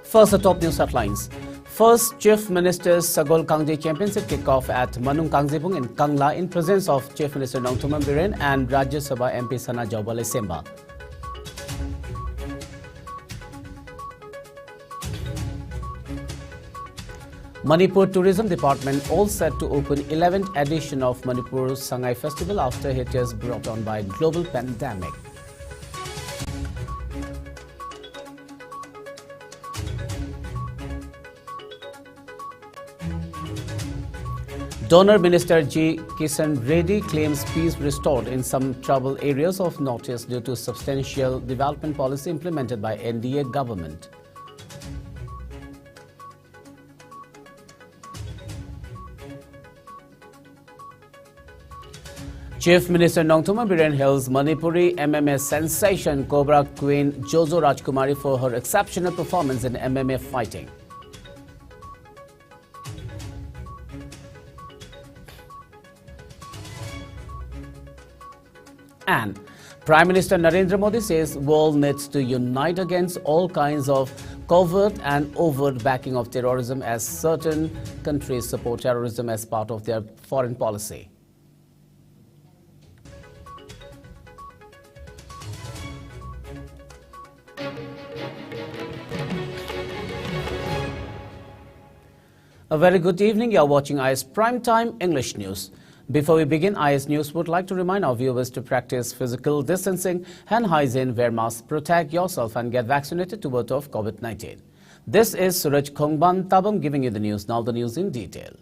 First, the top news headlines. First, Chief Minister's Sagol Kangje Championship kick-off at Manung Kangjebung in Kangla in presence of Chief Minister Nongthuman Biren and Rajya Sabha MP Sana Jaubale Semba. Manipur Tourism Department all set to open 11th edition of Manipur Sangai Festival after hiatus brought on by global pandemic. Donor Minister G. Kishan Reddy claims peace restored in some troubled areas of Northeast due to substantial development policy implemented by NDA government. Chief Minister Nongthuman Biren hails Manipuri MMA sensation Cobra Queen Jojo Rajkumari for her exceptional performance in MMA fighting. And Prime Minister Narendra Modi says world needs to unite against all kinds of covert and overt backing of terrorism as certain countries support terrorism as part of their foreign policy. A very good evening. You are watching IS Primetime English News. Before we begin, IS News would like to remind our viewers to practice physical distancing, hand hygiene, wear masks, protect yourself and get vaccinated to ward off COVID-19. This is SURAJ Khongban Tabam giving you the news. Now the news in detail.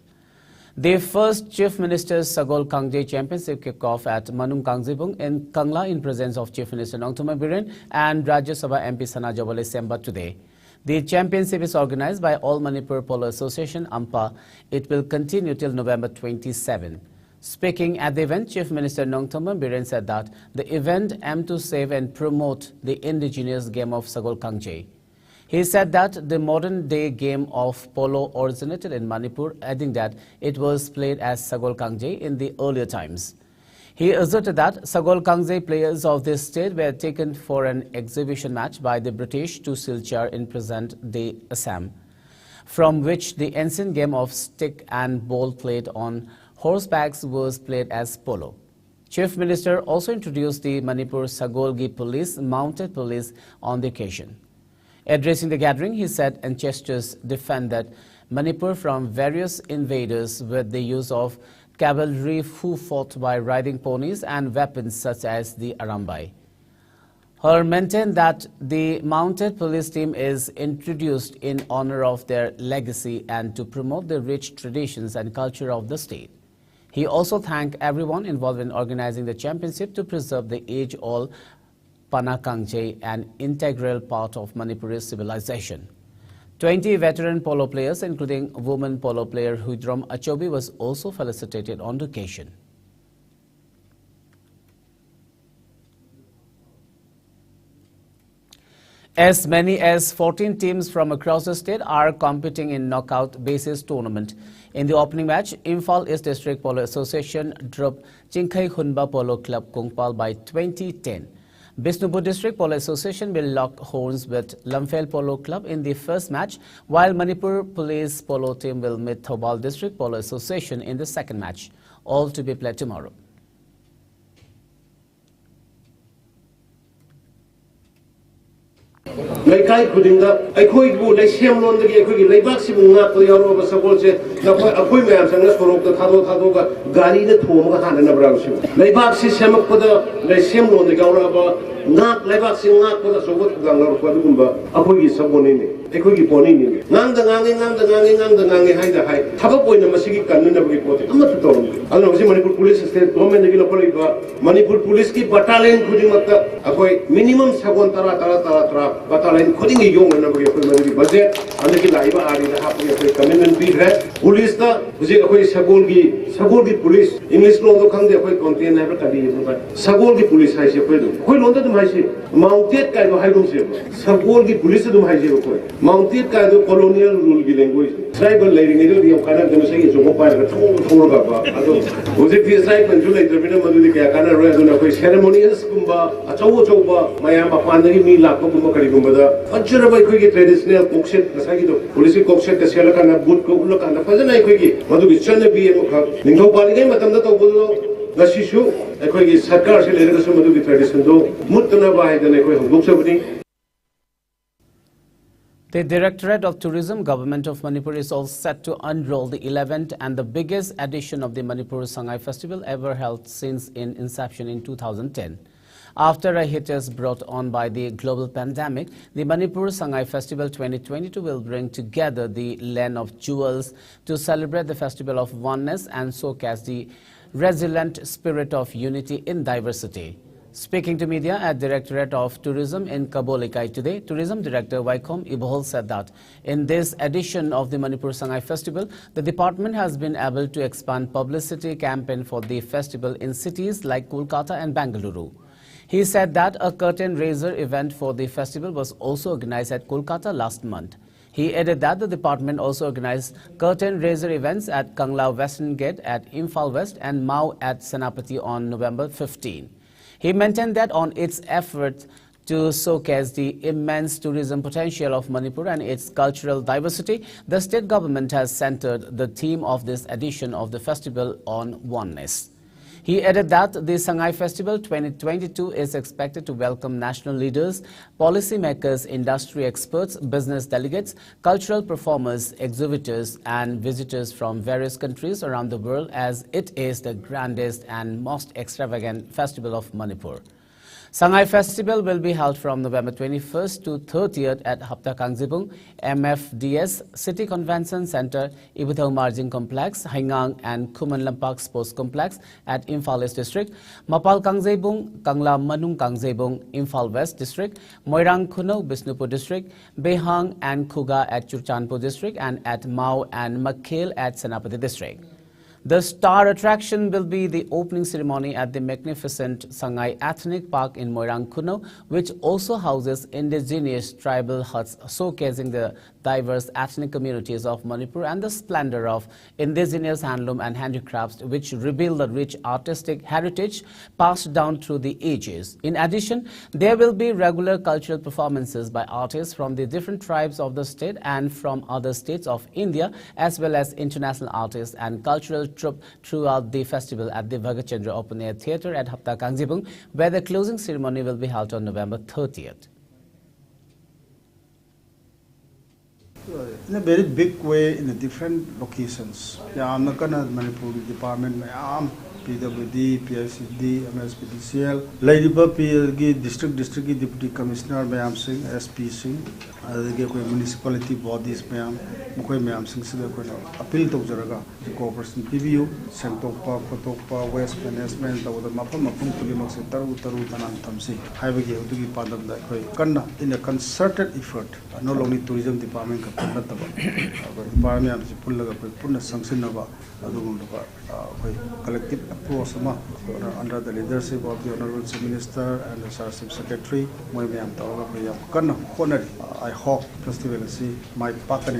The first Chief Minister's Sagol Kangje Championship kick-off at Manung Kangjebung in Kangla in presence of Chief Minister Nongthuman Biren and Rajya Sabha MP Sana Jaubale Semba today. The championship is organized by All Manipur Polo Association, AMPA. It will continue till November 27. Speaking at the event, Chief Minister Nongthuman Biren said that the event aimed to save and promote the indigenous game of Sagol Kangje. He said that the modern-day game of polo originated in Manipur, adding that it was played as Sagol Kangje in the earlier times. He asserted that Sagol Kangje players of this state were taken for an exhibition match by the British to Silchar in present-day Assam, from which the ancient game of stick and ball played on horsebacks was played as polo. Chief Minister also introduced the Manipur Sagolgi Police, mounted police, on the occasion. Addressing the gathering, he said ancestors defended Manipur from various invaders with the use of cavalry who fought by riding ponies and weapons such as the arambai. Her maintained that the mounted police team is introduced in honor of their legacy and to promote the rich traditions and culture of the state. He also thanked everyone involved in organizing the championship to preserve the age-old Pana Kangje, an integral part of Manipuri civilization. 20 veteran polo players, including woman polo player Hudrom Achobi, was also felicitated on the occasion. As many as 14 teams from across the state are competing in knockout basis tournament. In the opening match, Imphal East District Polo Association dropped Chinkai Hunba Polo Club Kongpal by 2010. Bishnupur District Polo Association will lock horns with Lamphel Polo Club in the first match, while Manipur Police Polo team will meet Thobal District Polo Association in the second match, all to be played tomorrow. Laikai Kudinga, I could go like Siam London, I could lay back Simuna, Toyaro, Sabolce, Napoy and Nasoro, the Tadoga, Gari, the Toma, and Abraham. Lay back Siamakoda, like Siam London, Gauraba, not Lebaxing, not for the Soviet Gangar Padumba, Apoy Sabonini. Equity Ponini, Nandanang, Hide High, Tabapo in the Masiki can never report it. I'm not told. I know Manipur Police State, Manipur Police Battalion, Kudimata, minimum Sabon Tara, Battalion, cutting a young and never budget. अंदर live आरी दा हापने कोई commitment भी है police दा मुझे कोई सगोल की पुलिस इंग्लिश लोन तो खंदे कोई कंटेन है पर कभी सगोल की पुलिस है से कोई लोन तो तुम है से माउंटेड का जो है रूम से सगोल की पुलिस तो तुम है से कोई माउंटेड का जो कॉलोनियल रूल की लैंग्वेज ट्राइबल लेरिंग ने जो काना जो सही जो पाए का थोड़ा का अदो मुझे भी ट्राइबल जो लेटर बिना मधुदी क्या काना रोया जो कोई सेरेमोनियल्स कुंबा अचौबा मयाम मपानदगी मी लाखो कुंबा करिगुंबदा अजरब अखोगी ट्रेडिशनल कोक्सेट नसागी दो पुलिस की कोक्सेट का सेल काना बुट को उल काना फजन अखोगी मधुगी चलबी एमख निंगौ पालिगे मतमदा तौबदो गसिसु अखोगी सरकार से लेरगसु मधुगी ट्रेडिशन दो मुत्तना बाहायदने अखोई हंगुकसबनी. The Directorate of Tourism, Government of Manipur is all set to unroll the 11th and the biggest edition of the Manipur Sangay Festival ever held since its inception in 2010. After a hiatus brought on by the global pandemic, the Manipur Sangay Festival 2022 will bring together the land of jewels to celebrate the festival of oneness and showcase the resilient spirit of unity in diversity. Speaking to media at Directorate of Tourism in Kabolikai today, Tourism Director Iscom Ibohol said that in this edition of the Manipur Sangay Festival, the department has been able to expand publicity campaign for the festival in cities like Kolkata and Bengaluru. He said that a curtain raiser event for the festival was also organized at Kolkata last month. He added that the department also organized curtain raiser events at Kangla Western Gate at Imphal West and Mau at Senapati on November 15. He maintained that on its effort to showcase the immense tourism potential of Manipur and its cultural diversity, the state government has centered the theme of this edition of the festival on oneness. He added that the Sangay Festival 2022 is expected to welcome national leaders, policymakers, industry experts, business delegates, cultural performers, exhibitors, and visitors from various countries around the world, as it is the grandest and most extravagant festival of Manipur. Sangay Festival will be held from November 21st to 30th at Hapta Kangjibung, MFDS, City Convention Center, Ibutau Margin Complex, Haingang and Kuman Lampak Sports Complex at Imphal East District, Mapal Kangjibung, Kangla Manung Kangjibung, Imphal West District, Moirang Kuno, Bisnupur District, Behang and Kuga at Churchanpur District, and at Mau and Makhel at Senapati District. The star attraction will be the opening ceremony at the magnificent Sangay Ethnic Park in Moirang Kuno, which also houses indigenous tribal huts showcasing the diverse ethnic communities of Manipur and the splendor of indigenous handloom and handicrafts, which reveal the rich artistic heritage passed down through the ages. In addition, there will be regular cultural performances by artists from the different tribes of the state and from other states of India, as well as international artists and cultural troupe throughout the festival at the Bhagachandra Open Air Theatre at Hapta Kangjibung, where the closing ceremony will be held on November 30th. In a very big way in the different locations. Manipur Department, PWD, PICD, MSPDCL, Ladipa PLG, District Deputy Commissioner, Mayam Singh, SP Singh, municipality bodies, Mayam, Mukoi Mayam Singh, appeal to Jaraga, the cooperation PBU, Santopa, Kotopa, West Management, the Mapam, Pulimax, Taru, Tanan Tamsi, Highway to be part of that way. In a concerted effort, not only tourism department, department, Puna Sansinava, collective approach under the leadership of the Honorable Chief Minister and the SURAJ Secretary. I hope festival my partner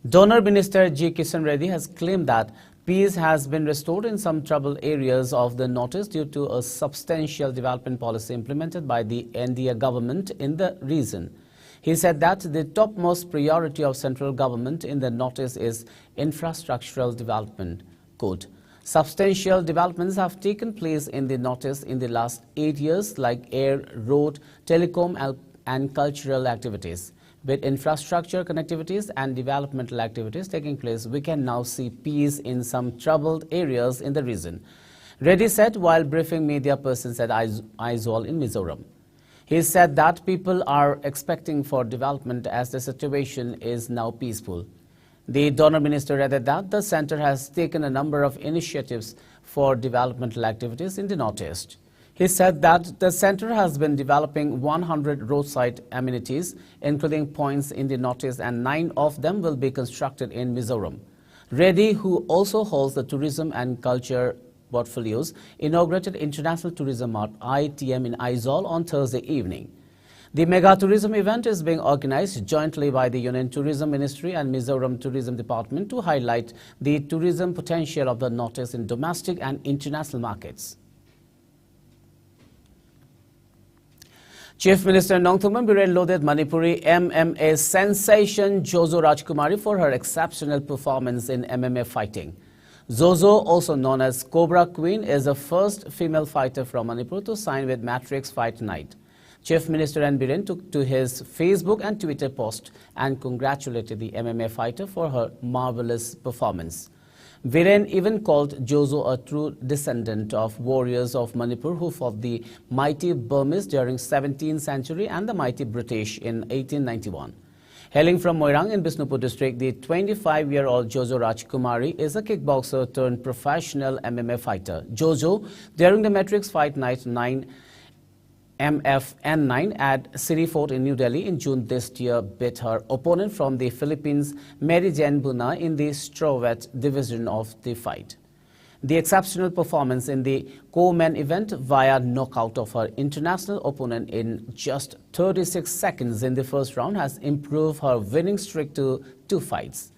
Donor Minister G. Kishan Reddy has claimed that peace has been restored in some troubled areas of the Northeast due to a substantial development policy implemented by the NDA government in the region. He said that the topmost priority of central government in the Northeast is infrastructural development. Quote, substantial developments have taken place in the Northeast in the last 8 years, like air, road, telecom and cultural activities. With infrastructure connectivities and developmental activities taking place, we can now see peace in some troubled areas in the region. Reddy said while briefing media persons at Aizawl in Mizoram. He said that people are expecting for development as the situation is now peaceful. The donor minister added that the center has taken a number of initiatives for developmental activities in the Northeast. He said that the center has been developing 100 roadside amenities, including points in the northeast, and 9 of them will be constructed in Mizoram. Reddy, who also holds the tourism and culture portfolios, inaugurated International Tourism Mart ITM in Aizawl on Thursday evening. The mega tourism event is being organized jointly by the Union Tourism Ministry and Mizoram Tourism Department to highlight the tourism potential of the Northeast in domestic and international markets. Chief Minister Nongthongman Biren lauded Manipuri MMA sensation Jojo Rajkumari for her exceptional performance in MMA fighting. Zozo, also known as Cobra Queen, is the first female fighter from Manipur to sign with Matrix Fight Night. Chief Minister N. Biren took to his Facebook and Twitter post and congratulated the MMA fighter for her marvelous performance. Biren even called Jozo a true descendant of warriors of Manipur who fought the mighty Burmese during 17th century and the mighty British in 1891. Hailing from Moirang in Bisnupur district, the 25-year-old Jojo Rajkumari is a kickboxer turned professional MMA fighter. Jojo, during the Matrix Fight Night 9 MFN9 at City Fort in New Delhi in June this year, beat her opponent from the Philippines, Mary Jane Buna, in the strawweight division of the fight. The exceptional performance in the co-main event via knockout of her international opponent in just 36 seconds in the first round has improved her winning streak to 2 fights.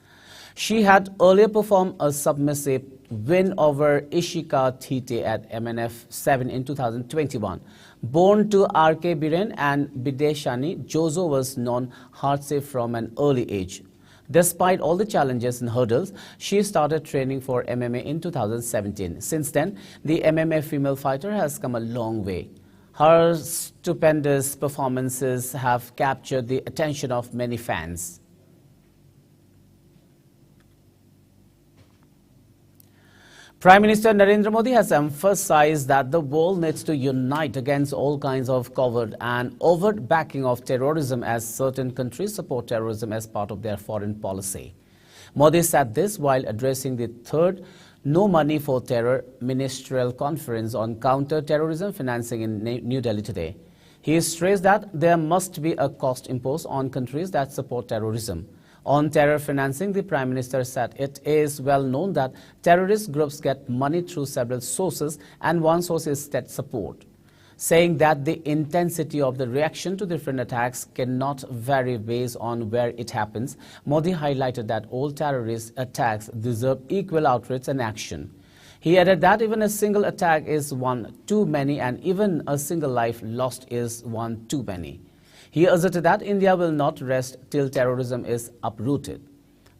She had earlier performed a submissive win over Ishika Thite at MNF 7 in 2021. Born to R.K. Biren and Bideshani, Jozo was non-heartsick from an early age. Despite all the challenges and hurdles, she started training for MMA in 2017. Since then, the MMA female fighter has come a long way. Her stupendous performances have captured the attention of many fans. Prime Minister Narendra Modi has emphasized that the world needs to unite against all kinds of covert and overt backing of terrorism, as certain countries support terrorism as part of their foreign policy. Modi said this while addressing the third No Money for Terror Ministerial Conference on Counter-Terrorism Financing in New Delhi today. He stressed that there must be a cost imposed on countries that support terrorism. On terror financing, the Prime Minister said it is well known that terrorist groups get money through several sources and one source is state support. Saying that the intensity of the reaction to different attacks cannot vary based on where it happens, Modi highlighted that all terrorist attacks deserve equal outrage and action. He added that even a single attack is one too many and even a single life lost is one too many. He asserted that India will not rest till terrorism is uprooted.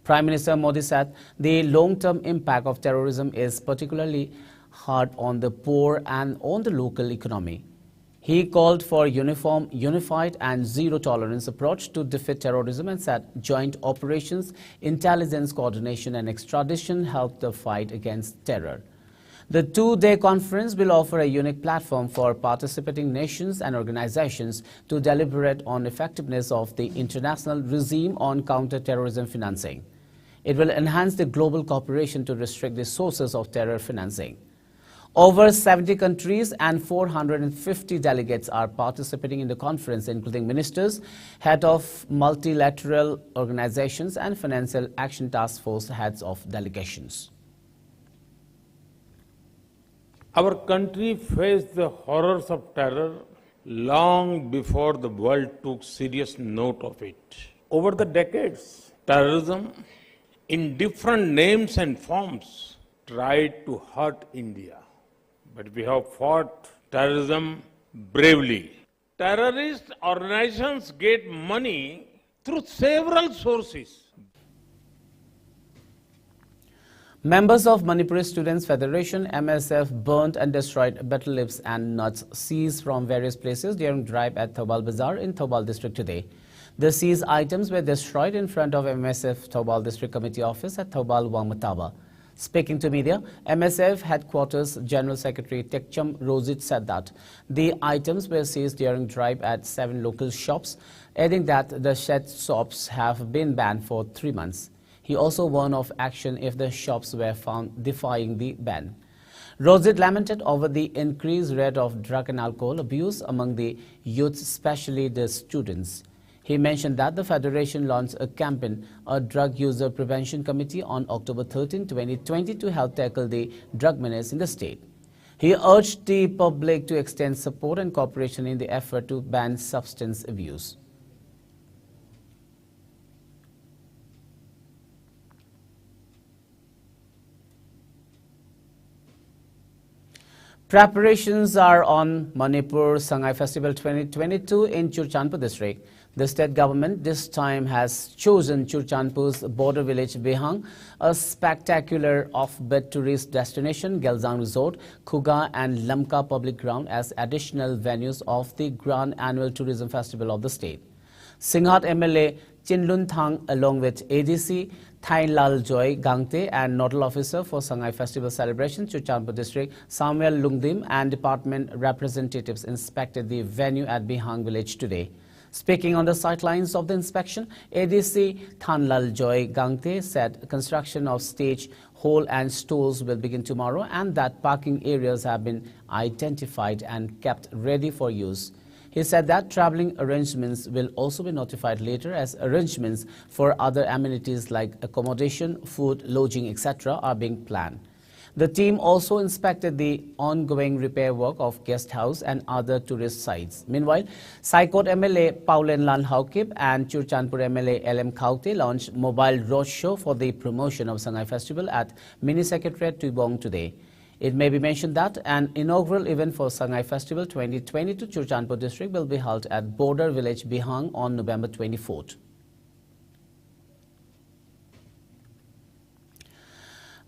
Prime Minister Modi said the long-term impact of terrorism is particularly hard on the poor and on the local economy. He called for uniform, unified and zero-tolerance approach to defeat terrorism and said joint operations, intelligence coordination and extradition help the fight against terror. The 2-day conference will offer a unique platform for participating nations and organizations to deliberate on effectiveness of the international regime on counter-terrorism financing. It will enhance the global cooperation to restrict the sources of terror financing. Over 70 countries and 450 delegates are participating in the conference, including ministers, head of multilateral organizations and Financial Action Task Force heads of delegations. Our country faced the horrors of terror long before the world took serious note of it. Over the decades, terrorism, in different names and forms, tried to hurt India. But we have fought terrorism bravely. Terrorist organizations get money through several sources. Members of Manipuri Students Federation MSF burnt and destroyed betel leaves and nuts seized from various places during drive at Thobal Bazaar in Thobal district today. The seized items were destroyed in front of MSF Thobal District Committee office at Thobal Wangmataba. Speaking to media, MSF Headquarters General Secretary Tekcham Rozit said that the items were seized during drive at 7 local shops, adding that the said shops have been banned for 3 months. He also warned of action if the shops were found defying the ban. Rosit lamented over the increased rate of drug and alcohol abuse among the youth, especially the students. He mentioned that the Federation launched a campaign, a Drug User Prevention Committee, on October 13, 2020 to help tackle the drug menace in the state. He urged the public to extend support and cooperation in the effort to ban substance abuse. Preparations are on Manipur Sangay Festival 2022 in Churachandpur district. The state government this time has chosen Churachandpur's border village Behang, a spectacular off-beat tourist destination, Gelzang Resort, Khuga and Lamka Public Ground as additional venues of the Grand Annual Tourism Festival of the state. Singhat MLA Chinlun Thang along with ADC Thainlal Joy Gangte and Nodal Officer for Sangay Festival Celebration Churachandpur District Samuel Lungdim and department representatives inspected the venue at Behang village today. Speaking on the sidelines of the inspection, ADC Thainlal Joy Gangte said construction of stage, hall and stalls will begin tomorrow and that parking areas have been identified and kept ready for use. He said that travelling arrangements will also be notified later as arrangements for other amenities like accommodation, food, lodging, etc. are being planned. The team also inspected the ongoing repair work of guest house and other tourist sites. Meanwhile, Saikot MLA Paulen Lan Haukip and Churachandpur MLA LM Khaute launched mobile roadshow for the promotion of Sangay Festival at Mini Secretariat Tuibong today. It may be mentioned that an inaugural event for Sangay Festival 2022 Churachandpur district will be held at border village Behang on November 24th.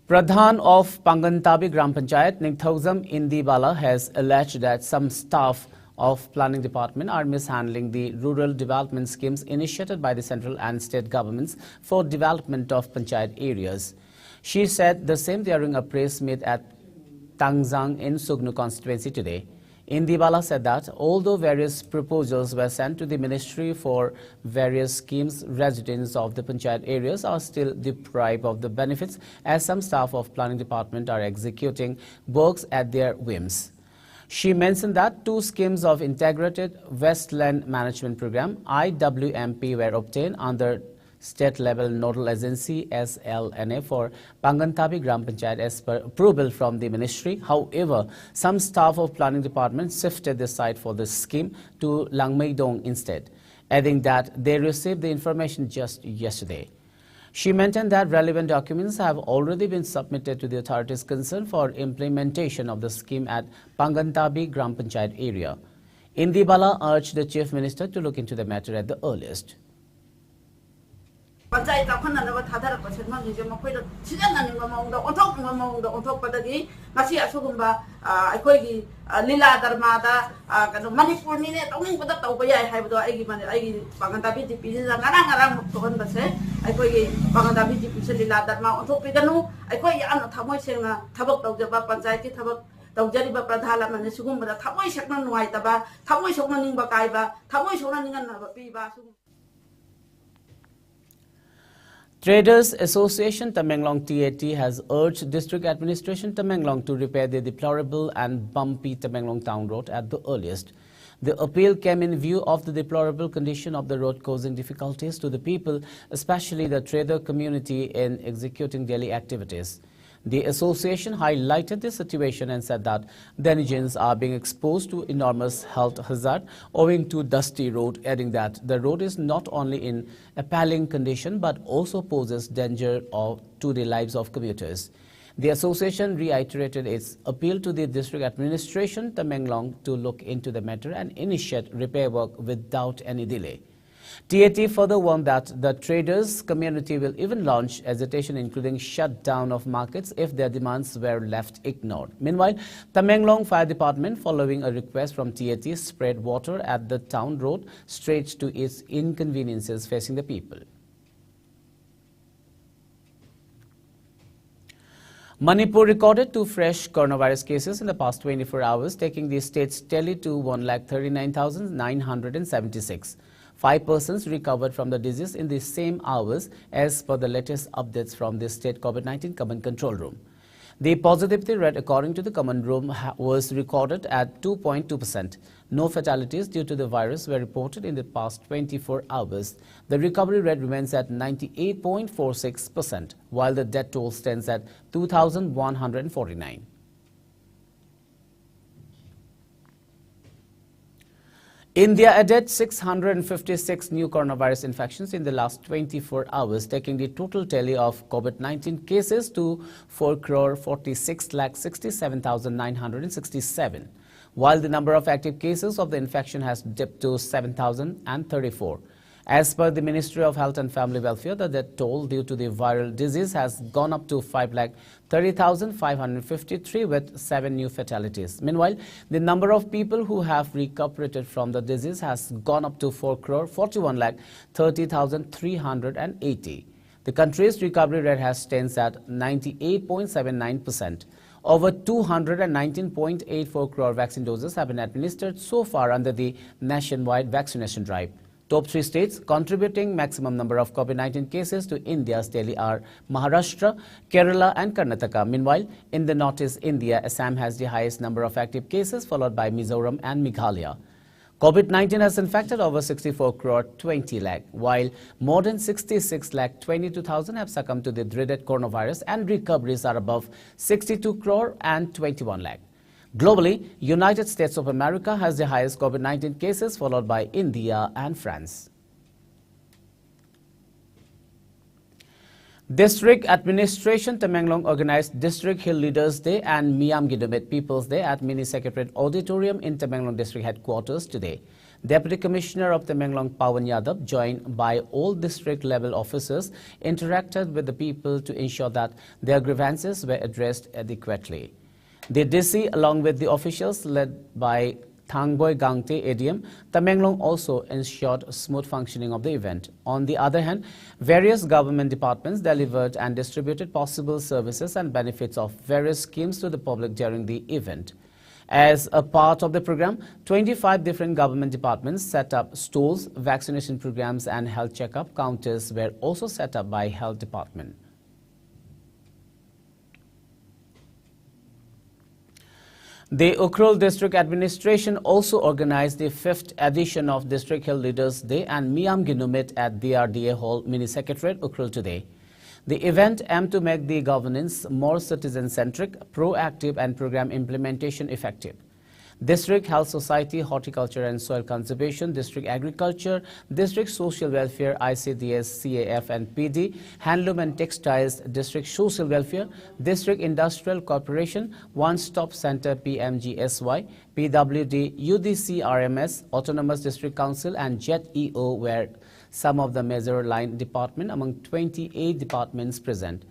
Pradhan of Pangantabi Gram Panchayat Ningthauzam Indibala has alleged that some staff of Planning Department are mishandling the rural development schemes initiated by the central and state governments for development of panchayat areas. She said the same during a press meet at Tangzang in Sugnu constituency today. Indibala said that although various proposals were sent to the ministry for various schemes, residents of the panchayat areas are still deprived of the benefits as some staff of planning department are executing works at their whims. She mentioned that 2 schemes of Integrated Westland Management Program IWMP were obtained under state-level nodal agency SLNA for Pangantabi Gram Panchayat as per approval from the ministry. However, some staff of planning department shifted the site for the scheme to Langmeidong instead, adding that they received the information just yesterday. She maintained that relevant documents have already been submitted to the authorities concerned for implementation of the scheme at Pangantabi Gram Panchayat area. Indibala urged the Chief Minister to look into the matter at the earliest. Panchayat Takanava Tadara Makoida, Sidan and Mamma, on top of Mamma, on top of the day, Masia Sugumba, Akogi, Lila Darmada, Manipur minute, only for the Topaya, I have the Aggie, Pangantabiti pieces, and Aram to understand. I call you Pangantabiti pieces, Lila Darma, on top of the no, I call you Anna Tamoy, Tabak of the Panchayat, Tabak. Taujariba Pradhala and Sugum, but Tamoy Shakman Waitaba, Tamoy Shomaning Bakaiba, Tamoy Shomaning and Piba. Traders Association Tamenglong TAT has urged District Administration Tamenglong to repair the deplorable and bumpy Tamenglong Town Road at the earliest. The appeal came in view of the deplorable condition of the road causing difficulties to the people, especially the trader community in executing daily activities. The association highlighted this situation and said that denizens are being exposed to enormous health hazard owing to dusty road, adding that the road is not only in appalling condition but also poses danger to the lives of commuters. The association reiterated its appeal to the district administration Tamenglong to look into the matter and initiate repair work without any delay. TAT further warned that the traders community will even launch agitation including shutdown of markets if their demands were left ignored. Meanwhile, Tamenglong Fire Department, following a request from TAT, sprayed water at the town road straight to its inconveniences facing the people. Manipur recorded 2 fresh coronavirus cases in the past 24 hours, taking the state's tally to 139,976. 5 persons recovered from the disease in the same hours as per the latest updates from the state COVID-19 Command Control Room. The positivity rate according to the common room was recorded at 2.2%. No fatalities due to the virus were reported in the past 24 hours. The recovery rate remains at 98.46%, while the death toll stands at 2,149. India added 656 new coronavirus infections in the last 24 hours, taking the total tally of COVID-19 cases to 4,46,67,967, while the number of active cases of the infection has dipped to 7,034. As per the Ministry of Health and Family Welfare, the death toll due to the viral disease has gone up to 5,30,553 with 7 new fatalities. Meanwhile, the number of people who have recuperated from the disease has gone up to 4,41,30,380. The country's recovery rate has stands at 98.79%. Over 219.84 crore vaccine doses have been administered so far under the nationwide vaccination drive. Top 3 states contributing maximum number of COVID-19 cases to India's daily are Maharashtra, Kerala and Karnataka. Meanwhile, in the northeast India, Assam has the highest number of active cases, followed by Mizoram and Meghalaya. COVID-19 has infected over 64 crore 20 lakh, while more than 66 lakh 22,000 have succumbed to the dreaded coronavirus, and recoveries are above 62 crore and 21 lakh. Globally, United States of America has the highest COVID-19 cases, followed by India and France. District Administration Tamenglong organized District Hill Leaders Day and Miyam Gidumit People's Day at Mini Secretariat Auditorium in Tamenglong District Headquarters today. Deputy Commissioner of Tamenglong Pawan Yadav, joined by all district level officers, interacted with the people to ensure that their grievances were addressed adequately. The DC, along with the officials led by Thangboy Gangte ADM, Tamenglong also ensured smooth functioning of the event. On the other hand, various government departments delivered and distributed possible services and benefits of various schemes to the public during the event. As a part of the program, 25 different government departments set up stalls, vaccination programs and health checkup counters were also set up by Health Department. The Ukhrul District Administration also organized the 5th edition of District Hill Leaders Day and Miyam Ginumit at DRDA Hall, Mini Secretariat, Ukhrul today. The event aimed to make the governance more citizen-centric, proactive and program implementation effective. District Health Society, Horticulture and Soil Conservation, District Agriculture, District Social Welfare, ICDS, CAF and PD, Handloom and Textiles, District Social Welfare, District Industrial Corporation, One Stop Center PMGSY, PWD, UDC RMS, Autonomous District Council and JET-EO were some of the major line departments among 28 departments present.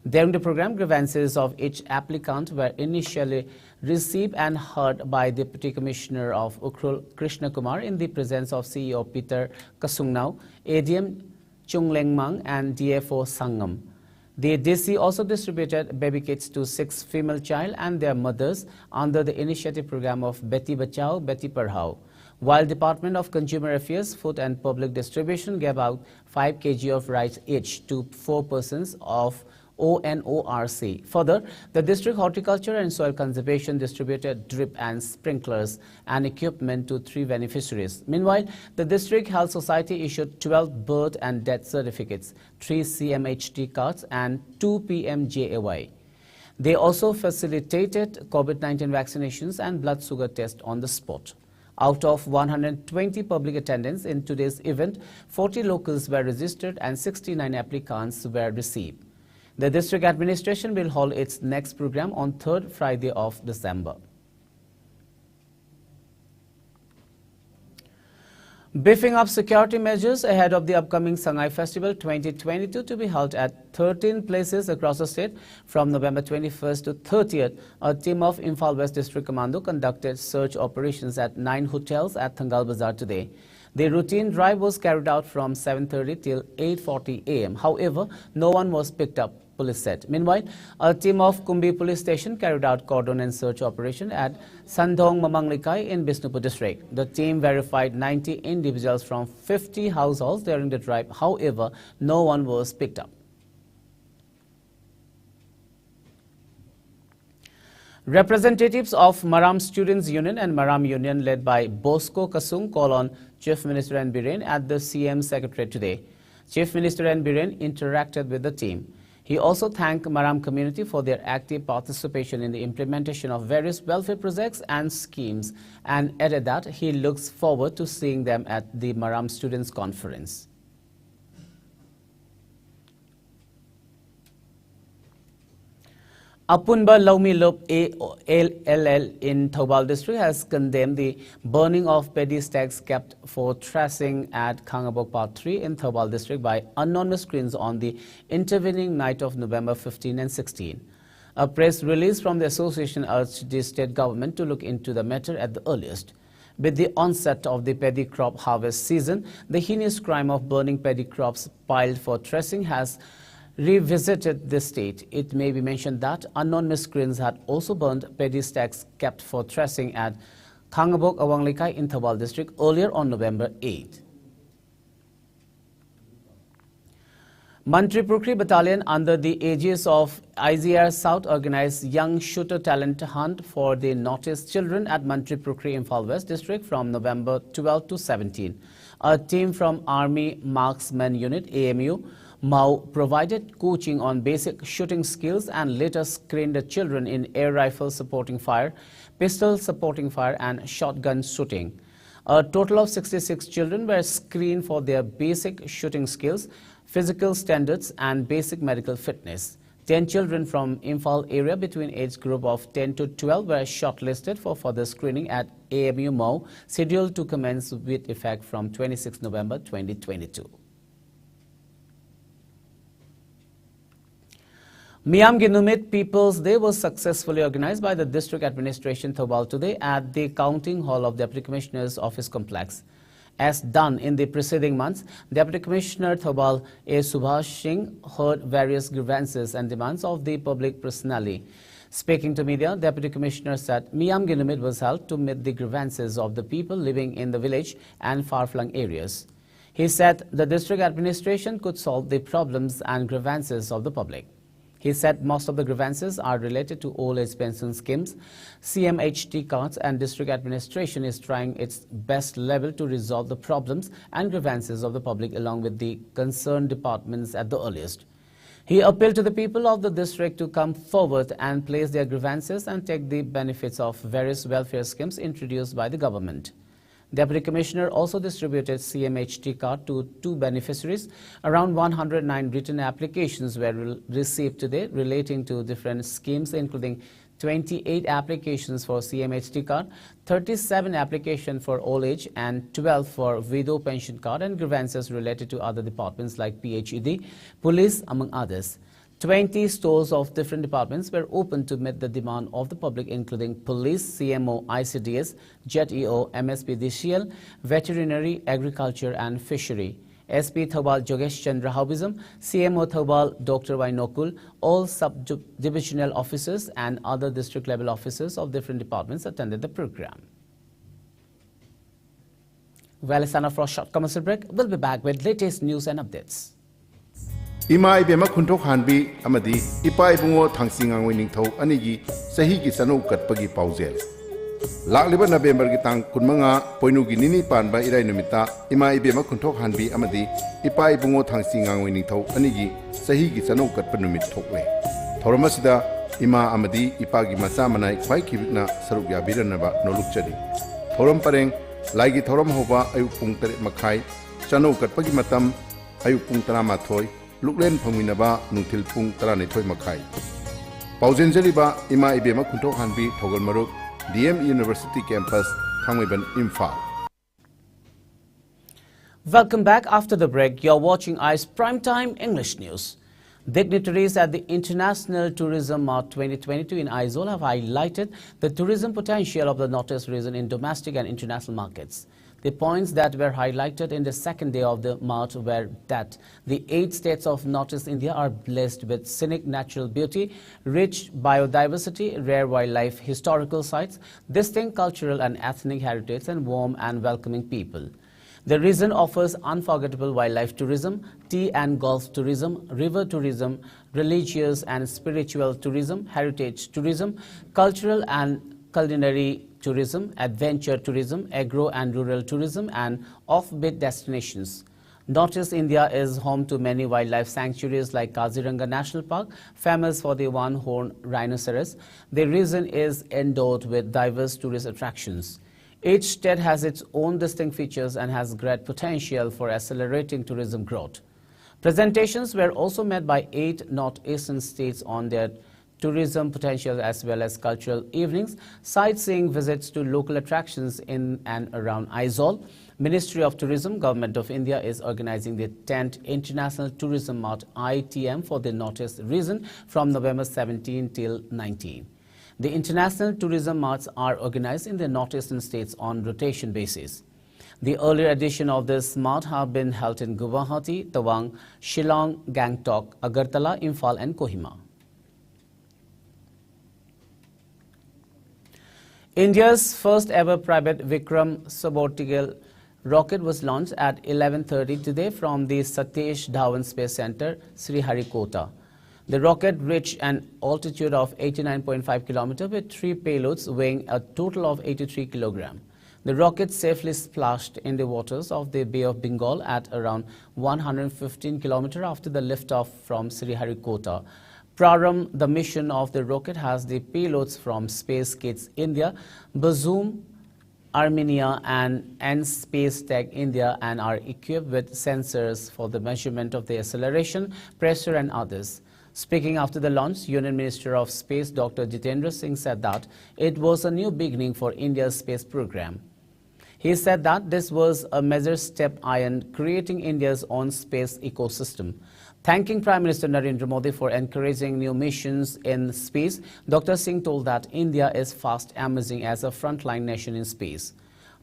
During the program, grievances of each applicant were initially received and heard by Deputy Commissioner of Ukhrul Krishna Kumar in the presence of CEO Peter Kasungnau, ADM Chunglengmang and DFO Sangam. The DC also distributed baby kits to 6 female child and their mothers under the initiative program of Beti Bachao, Beti Padhao, while Department of Consumer Affairs, Food and Public Distribution gave out 5 kg of rice each to 4 persons of ONORC. Further, the District Horticulture and Soil Conservation distributed drip and sprinklers and equipment to 3 beneficiaries. Meanwhile, the District Health Society issued 12 birth and death certificates, 3 CMHT cards and 2 PMJAY. They also facilitated COVID-19 vaccinations and blood sugar tests on the spot. Out of 120 public attendants in today's event, 40 locals were registered and 69 applicants were received. The district administration will hold its next program on 3rd Friday of December. Beefing up security measures ahead of the upcoming Sangai Festival 2022 to be held at 13 places across the state from November 21st to 30th, a team of Imphal West District Commando conducted search operations at 9 hotels at Thangal Bazaar today. The routine drive was carried out from 7:30 till 8:40 a.m. However, no one was picked up, police said. Meanwhile, a team of Kumbi police station carried out cordon and search operation at Sandong Mamanglikay in Bisnupur district. The team verified 90 individuals from 50 households during the drive. However, no one was picked up. Representatives of Maram Students Union and Maram Union led by Bosco Kasung call on Chief Minister N. Biren at the CM Secretariat today. Chief Minister N. Biren interacted with the team. He also thanked Maram community for their active participation in the implementation of various welfare projects and schemes and added that he looks forward to seeing them at the Maram Students Conference. Apunba Laumi Lop ALL in Thoubal district has condemned the burning of paddy stacks kept for threshing at Khangabok Part 3 in Thoubal district by unknown miscreants on the intervening night of November 15 and 16. A press release from the association urged the state government to look into the matter at the earliest. With the onset of the paddy crop harvest season, the heinous crime of burning paddy crops piled for threshing has revisited the state. It may be mentioned that unknown miscreants had also burned paddy stacks kept for threshing at Khangabok Awanglekai in Thoubal district earlier on November 8. Mantri Pukri Battalion under the aegis of IZR South organized young shooter talent hunt for the Northeast children at Mantri Pukri Imphal West district from November 12 to 17. A team from Army Marksman Unit AMU Mau provided coaching on basic shooting skills and later screened the children in air rifle supporting fire, pistol supporting fire and shotgun shooting. A total of 66 children were screened for their basic shooting skills, physical standards and basic medical fitness. 10 children from Imphal area between age group of 10 to 12 were shortlisted for further screening at AMU Mau, scheduled to commence with effect from 26 November 2022. Miam Ginumit People's Day was successfully organized by the District Administration Thoubal today at the Counting Hall of Deputy Commissioner's Office Complex. As done in the preceding months, Deputy Commissioner Thoubal A. Subhash Singh heard various grievances and demands of the public personally. Speaking to media, Deputy Commissioner said Miam Ginumit was held to meet the grievances of the people living in the village and far-flung areas. He said the District Administration could solve the problems and grievances of the public. He said most of the grievances are related to old age pension schemes, CMHT cards, and district administration is trying its best level to resolve the problems and grievances of the public along with the concerned departments at the earliest. He appealed to the people of the district to come forward and place their grievances and take the benefits of various welfare schemes introduced by the government. Deputy Commissioner also distributed CMHT card to 2 beneficiaries. Around 109 written applications were received today relating to different schemes, including 28 applications for CMHT card, 37 applications for old age, and 12 for widow pension card, and grievances related to other departments like PHED, police, among others. 20 stores of different departments were opened to meet the demand of the public, including police, CMO, ICDS, JET-EO, MSPDCL, veterinary, agriculture and fishery. SP Thoubal Jogesh Chandra Haubism, CMO Thoubal Dr. Y. Nokul, all sub-divisional officers and other district-level officers of different departments attended the program. Well, it's time for a short commercial break. We'll be back with latest news and updates. Ima ibema kuntok hanbi amadi ipa ibungo thangsingang winingthau anigi sahi gi sanu katpagi paujel lakliba November gi tang kunmanga poinu gi nini panba irai numita ima ibema kuntok hanbi amadi ipa ibungo thangsingang winingthau anigi sahi gi sanu katpa numit thokwe thoromasida ima amadi ipa gi macha manai khwai khibna saruk ya biranaba nolukchadi thorom pareng laigi thorom hoba ayuk pung 3 makhai chanu katpagi matam ayuk pung 13 Luklen Paminaba, Nuntil Pung Taranitoy Makai. Pauzen Jeliba, Ima Ibema Kunto Hanbi, Togol Maruk, DM University Campus, Kangweban, Imphal. Welcome back after the break. You're watching ICE Primetime English News. Dignitaries at the International Tourism Mart 2022 in Aizawl have highlighted the tourism potential of the Northeast region in domestic and international markets. The points that were highlighted in the second day of the Mart were that the 8 states of Northeast India are blessed with scenic natural beauty, rich biodiversity, rare wildlife, historical sites, distinct cultural and ethnic heritage, and warm and welcoming people. The region offers unforgettable wildlife tourism, tea and golf tourism, river tourism, religious and spiritual tourism, heritage tourism, cultural and culinary tourism, adventure tourism, agro and rural tourism, and offbeat destinations. Northeast India is home to many wildlife sanctuaries like Kaziranga National Park, famous for the one-horned rhinoceros. The region is endowed with diverse tourist attractions. Each state has its own distinct features and has great potential for accelerating tourism growth. Presentations were also made by 8 northeastern states on their tourism potential as well as cultural evenings, sightseeing visits to local attractions in and around Aizawl. Ministry of Tourism, Government of India is organizing the 10th International Tourism Mart ITM for the Northeast region from November 17 till 19. The International Tourism Marts are organized in the northeastern states on rotation basis. The earlier edition of this mart have been held in Guwahati, Tawang, Shillong, Gangtok, Agartala, Imphal and Kohima. India's first ever private Vikram suborbital rocket was launched at 11:30 today from the Satish Dhawan Space Center, Sriharikota. The rocket reached an altitude of 89.5 km with 3 payloads weighing a total of 83 kg. The rocket safely splashed in the waters of the Bay of Bengal at around 115 km after the liftoff from Sriharikota. Praram, the mission of the rocket, has the payloads from Space Kits India, Bazoom, Armenia and Space Tech India and are equipped with sensors for the measurement of the acceleration, pressure and others. Speaking after the launch, Union Minister of Space Dr. Jitendra Singh said that it was a new beginning for India's space program. He said that this was a major step in creating India's own space ecosystem. Thanking Prime Minister Narendra Modi for encouraging new missions in space, Dr. Singh told that India is fast emerging as a frontline nation in space.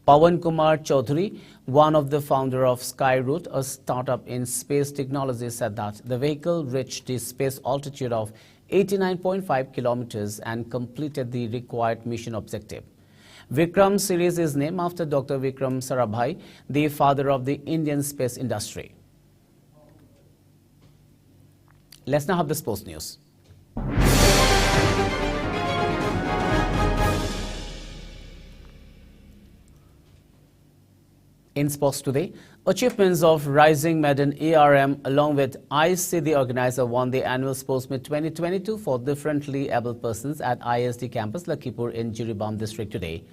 Pawan Kumar Chaudhary, one of the founder of Skyroot, a startup in space technology, said that the vehicle reached the space altitude of 89.5 kilometers and completed the required mission objective. Vikram series is named after Dr. Vikram Sarabhai, the father of the Indian space industry. Let's now have the sports news. In sports today, achievements of rising maiden ARM along with IC, the organizer, won the annual Sports Meet 2022 for differently able persons at ISD campus Lakhimpur in Jiribam district today.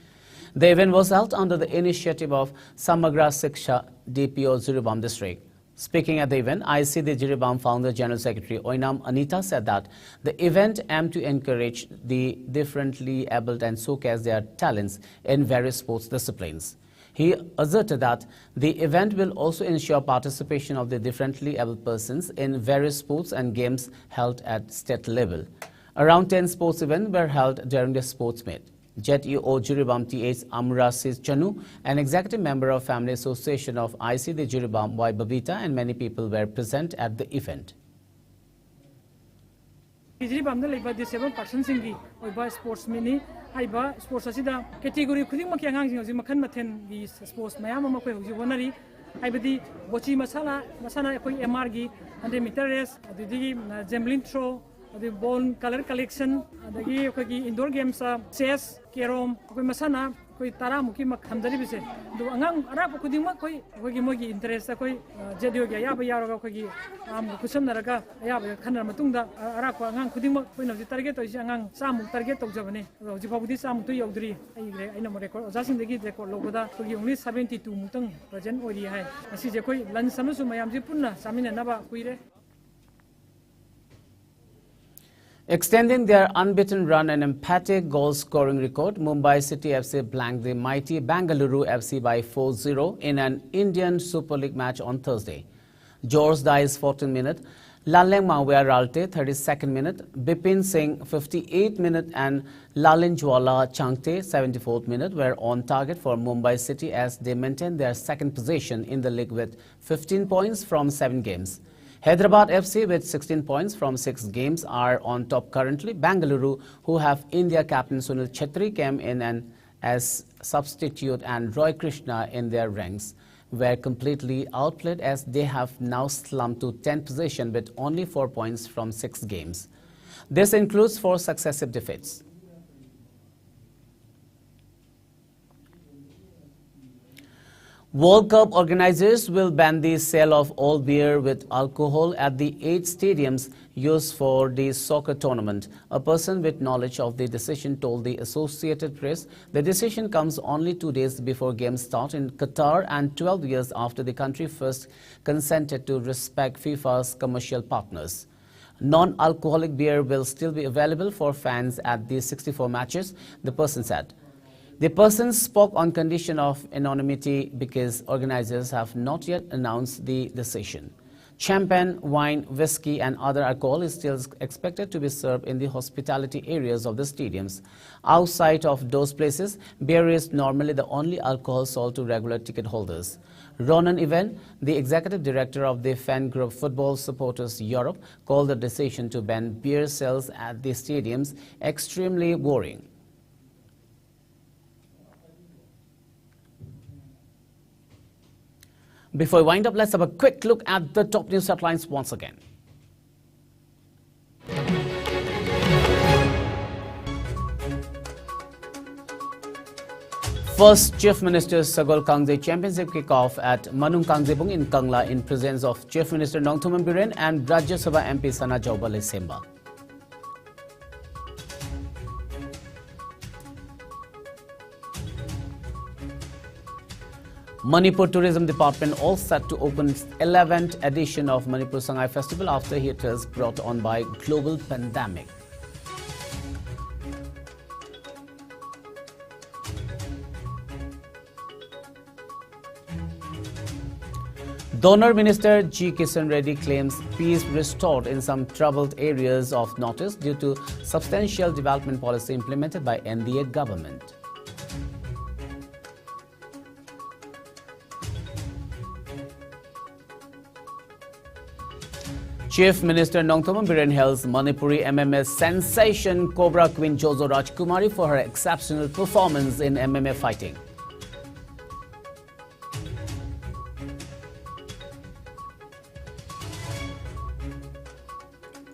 The event was held under the initiative of Samagra Siksha DPO Jiribam district. Speaking at the event, IC, the Jiribam founder General Secretary Oinam Anita said that the event aimed to encourage the differently abled and showcase their talents in various sports disciplines. He asserted that the event will also ensure participation of the differently able persons in various sports and games held at state level. Around 10 sports events were held during the sports meet. JETEO Jiribam TH Amrasis Chanu, an executive member of Family Association of IC the Jiribam Y Babita, and many people were present at the event. Jiribam the disabled persons in the sports mini, Iba sports asida category Kuding Makiang Makan Maten, the sports Mayama Honari, Ibadi Bochi Masala, Masana Emargi, and the Mitares, the Zemlin throw, the bone color collection, the indoor games, chess, Kerom, Masana, Tara Muki Makhamdari, do Angang Arab Kudima, Mogi interest, Jedio Yaba Yara, Kusanaraga, Ayaba, Kana Matunda, Arab, Angang Kudima, the target of Yangang, some target of Javane, Jibabudi, some 2 Yodri, I know record, just in the gate record, Logoda, only 72 Mutang, Rajan Odi High. I see the Koi, Lansamusu, Mayam Jipuna, Samina Nava, Quire. Extending their unbeaten run and emphatic goal-scoring record, Mumbai City FC blanked the mighty Bengaluru FC by 4-0 in an Indian Super League match on Thursday. George Dice 14th minute, Laleng Mawia Ralte 32nd minute, Bipin Singh 58th minute and Lalinjwala Changte 74th minute were on target for Mumbai City as they maintained their second position in the league with 15 points from 7 games. Hyderabad FC with 16 points from 6 games are on top currently. Bengaluru, who have India captain Sunil Chhetri, came in as substitute and Roy Krishna in their ranks. were completely outplayed as they have now slumped to 10th position with only 4 points from 6 games. This includes 4 successive defeats. World Cup organizers will ban the sale of all beer with alcohol at the 8 stadiums used for the soccer tournament. A person with knowledge of the decision told the Associated Press the decision comes only 2 days before games start in Qatar and 12 years after the country first consented to respect FIFA's commercial partners. Non-alcoholic beer will still be available for fans at the 64 matches, the person said. The person spoke on condition of anonymity because organizers have not yet announced the decision. Champagne, wine, whiskey and other alcohol is still expected to be served in the hospitality areas of the stadiums. Outside of those places, beer is normally the only alcohol sold to regular ticket holders. Ronan Even, the executive director of the fan group Football Supporters Europe, called the decision to ban beer sales at the stadiums extremely worrying. Before we wind up, let's have a quick look at the top news headlines once again. First, Chief Minister Sagol Kangze Championship kick-off at Manung Kangjebung in Kangla in presence of Chief Minister Nongthomen Biren and Rajya Sabha MP Sana Jaubale Semba. Manipur Tourism Department all set to open its 11th edition of Manipur Sangai Festival after hiatus brought on by global pandemic. Donor Minister G. Kishan Reddy claims peace restored in some troubled areas of Northeast due to substantial development policy implemented by NDA government. Chief Minister Nongthomen Biren hails Manipuri MMA sensation Cobra Queen Jozo Rajkumari for her exceptional performance in MMA fighting.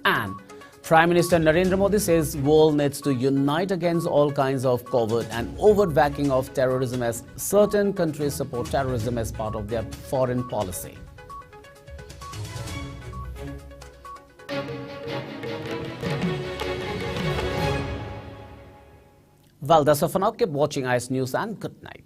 And Prime Minister Narendra Modi says world needs to unite against all kinds of covert and overt backing of terrorism as certain countries support terrorism as part of their foreign policy. Well, that's all for now. Keep watching IS News and good night.